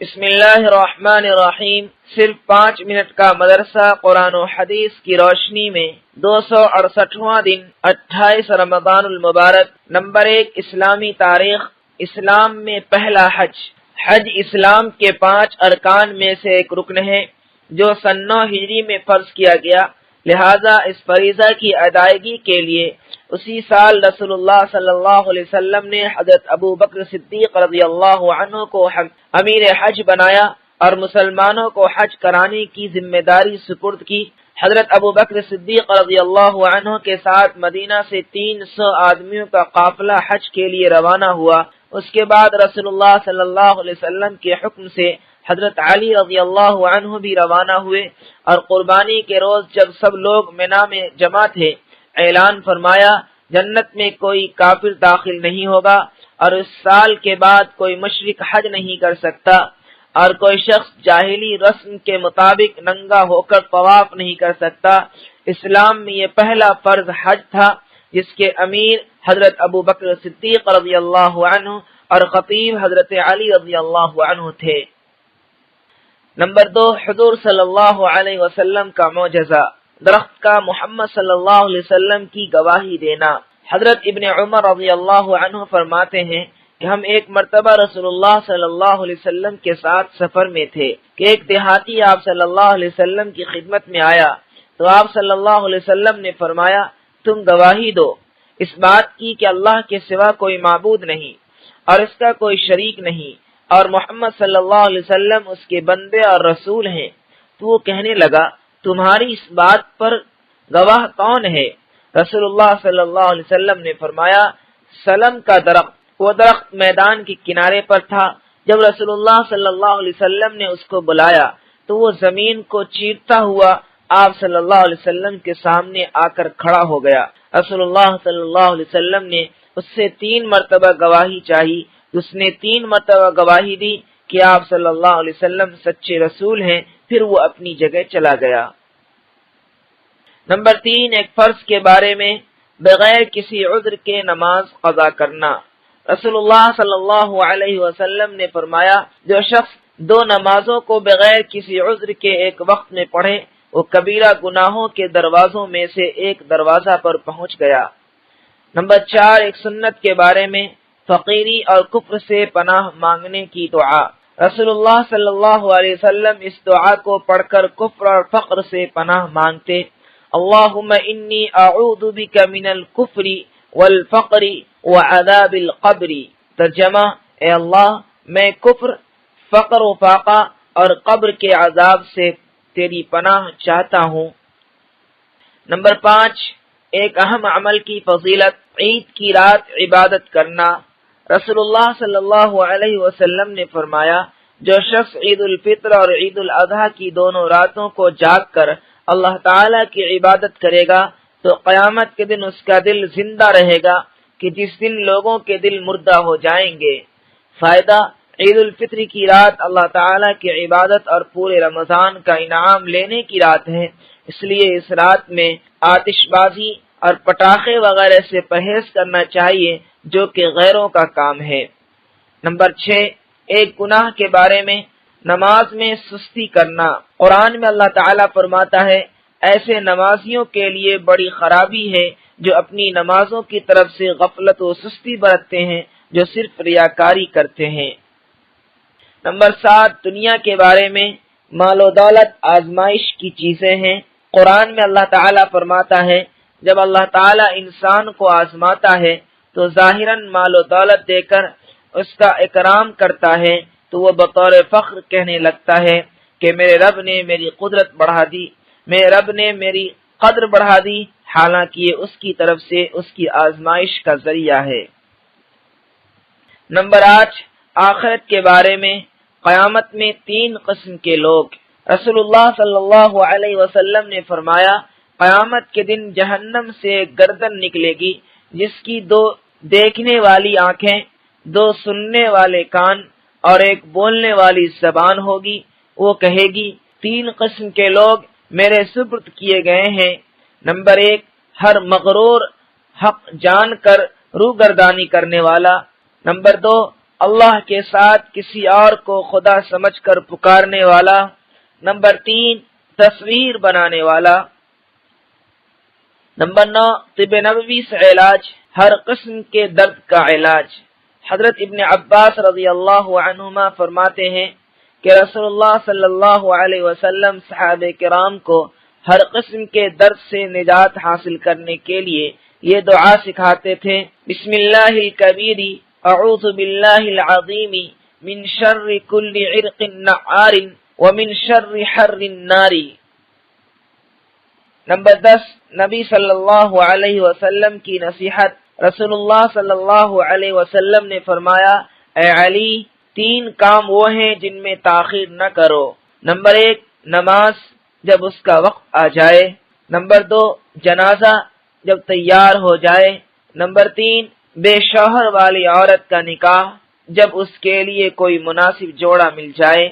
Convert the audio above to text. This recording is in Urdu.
بسم اللہ الرحمن الرحیم۔ صرف 5 منٹ کا مدرسہ قرآن و حدیث کی روشنی میں 268واں دن 28 رمضان المبارک۔ نمبر 1، اسلامی تاریخ۔ اسلام میں پہلا حج۔ حج اسلام کے 5 ارکان میں سے ایک رکن ہے جو سن 9 ہجری میں فرض کیا گیا، لہذا اس فریضہ کی ادائیگی کے لیے اسی سال رسول اللہ صلی اللہ علیہ وسلم نے حضرت ابو بکر صدیق رضی اللہ عنہ کو امیر حج بنایا اور مسلمانوں کو حج کرانے کی ذمہ داری سپرد کی۔ حضرت ابو بکر صدیق رضی اللہ عنہ کے ساتھ مدینہ سے 300 آدمیوں کا قافلہ حج کے لیے روانہ ہوا۔ اس کے بعد رسول اللہ صلی اللہ علیہ وسلم کے حکم سے حضرت علی رضی اللہ عنہ بھی روانہ ہوئے اور قربانی کے روز جب سب لوگ مینا میں جمع تھے، اعلان فرمایا جنت میں کوئی کافر داخل نہیں ہوگا اور اس سال کے بعد کوئی مشرک حج نہیں کر سکتا اور کوئی شخص جاہلی رسم کے مطابق ننگا ہو کر طواف نہیں کر سکتا۔ اسلام میں یہ پہلا فرض حج تھا جس کے امیر حضرت ابو بکر صدیق رضی اللہ عنہ اور خطیب حضرت علی رضی اللہ عنہ تھے۔ نمبر 2، حضور صلی اللہ علیہ وسلم کا معجزہ۔ درخت کا محمد صلی اللہ علیہ وسلم کی گواہی دینا۔ حضرت ابن عمر رضی اللہ عنہ فرماتے ہیں کہ ہم ایک مرتبہ رسول اللہ صلی اللہ علیہ وسلم کے ساتھ سفر میں تھے کہ ایک دیہاتی آپ صلی اللہ علیہ وسلم کی خدمت میں آیا تو آپ صلی اللہ علیہ وسلم نے فرمایا تم گواہی دو اس بات کی کہ اللہ کے سوا کوئی معبود نہیں اور اس کا کوئی شریک نہیں اور محمد صلی اللہ علیہ وسلم اس کے بندے اور رسول ہیں۔ تو وہ کہنے لگا تمہاری اس بات پر گواہ کون ہے؟ رسول اللہ صلی اللہ علیہ وسلم نے فرمایا سلم کا درخت۔ وہ درخت میدان کے کنارے پر تھا۔ جب رسول اللہ صلی اللہ علیہ وسلم نے اس کو بلایا تو وہ زمین کو چیرتا ہوا آپ صلی اللہ علیہ وسلم کے سامنے آ کر کھڑا ہو گیا۔ رسول اللہ صلی اللہ علیہ وسلم نے اس سے 3 مرتبہ گواہی چاہی۔ اس نے 3 مرتبہ گواہی دی کہ آپ صلی اللہ علیہ وسلم سچے رسول ہیں، پھر وہ اپنی جگہ چلا گیا۔ نمبر 3، ایک فرض کے بارے میں بغیر کسی عذر کے نماز قضا کرنا۔ رسول اللہ صلی اللہ علیہ وسلم نے فرمایا جو شخص 2 نمازوں کو بغیر کسی عذر کے ایک وقت میں پڑھے وہ کبیرہ گناہوں کے دروازوں میں سے ایک دروازہ پر پہنچ گیا۔ نمبر 4، ایک سنت کے بارے میں فقیری اور کفر سے پناہ مانگنے کی دعا۔ رسول اللہ صلی اللہ علیہ وسلم اس دعا کو پڑھ کر کفر اور فقر سے پناہ مانگتے۔ اللہم انی اعوذ بک من الکفر والفقر وعذاب القبر۔ ترجمہ، اے اللہ میں کفر، فقر و فاقہ اور قبر کے عذاب سے تیری پناہ چاہتا ہوں۔ نمبر 5، ایک اہم عمل کی فضیلت، عید کی رات عبادت کرنا۔ رسول اللہ صلی اللہ علیہ وسلم نے فرمایا جو شخص عید الفطر اور عید الاضحیٰ کی دونوں راتوں کو جاگ کر اللہ تعالی کی عبادت کرے گا تو قیامت کے دن اس کا دل زندہ رہے گا کہ جس دن لوگوں کے دل مردہ ہو جائیں گے۔ فائدہ، عید الفطر کی رات اللہ تعالی کی عبادت اور پورے رمضان کا انعام لینے کی رات ہے، اس لیے اس رات میں آتش بازی اور پٹاخے وغیرہ سے پرہیز کرنا چاہیے جو کہ غیروں کا کام ہے۔ نمبر 6، ایک گناہ کے بارے میں نماز میں سستی کرنا۔ قرآن میں اللہ تعالیٰ فرماتا ہے ایسے نمازیوں کے لیے بڑی خرابی ہے جو اپنی نمازوں کی طرف سے غفلت و سستی برتتے ہیں، جو صرف ریاکاری کرتے ہیں۔ نمبر 7، دنیا کے بارے میں مال و دولت آزمائش کی چیزیں ہیں۔ قرآن میں اللہ تعالیٰ فرماتا ہے جب اللہ تعالیٰ انسان کو آزماتا ہے تو ظاہراً مال و دولت دے کر اس کا اکرام کرتا ہے تو وہ بطور فخر کہنے لگتا ہے کہ میرے رب نے میری قدرت بڑھا دی، میرے رب نے میری قدر بڑھا دی، حالانکہ یہ اس کی طرف سے اس کی آزمائش کا ذریعہ ہے۔ نمبر 8، آخرت کے بارے میں قیامت میں 3 قسم کے لوگ۔ رسول اللہ صلی اللہ علیہ وسلم نے فرمایا قیامت کے دن جہنم سے گردن نکلے گی جس کی 2 دیکھنے والی آنکھیں، 2 سننے والے کان اور 1 بولنے والی زبان ہوگی۔ وہ کہے گی 3 قسم کے لوگ میرے سپرد کیے گئے ہیں۔ نمبر 1، ہر مغرور حق جان کر روگردانی کرنے والا۔ نمبر 2، اللہ کے ساتھ کسی اور کو خدا سمجھ کر پکارنے والا۔ نمبر 3 تصویر بنانے والا۔ نمبر 9 طب نبوی سے علاج، ہر قسم کے درد کا علاج۔ حضرت ابن عباس رضی اللہ عنہما فرماتے ہیں کہ رسول اللہ صلی اللہ علیہ وسلم صحابہ کرام کو ہر قسم کے درد سے نجات حاصل کرنے کے لیے یہ دعا سکھاتے تھے، بسم اللہ الکبیر اعوذ باللہ العظیم من شر کل عرق نعار ومن شر حر النار۔ نمبر 10 نبی صلی اللہ علیہ وسلم کی نصیحت۔ رسول اللہ صلی اللہ علیہ وسلم نے فرمایا، اے علی 3 کام وہ ہیں جن میں تاخیر نہ کرو۔ نمبر 1 نماز جب اس کا وقت آ جائے۔ نمبر 2 جنازہ جب تیار ہو جائے۔ نمبر 3 بے شوہر والی عورت کا نکاح جب اس کے لیے کوئی مناسب جوڑا مل جائے۔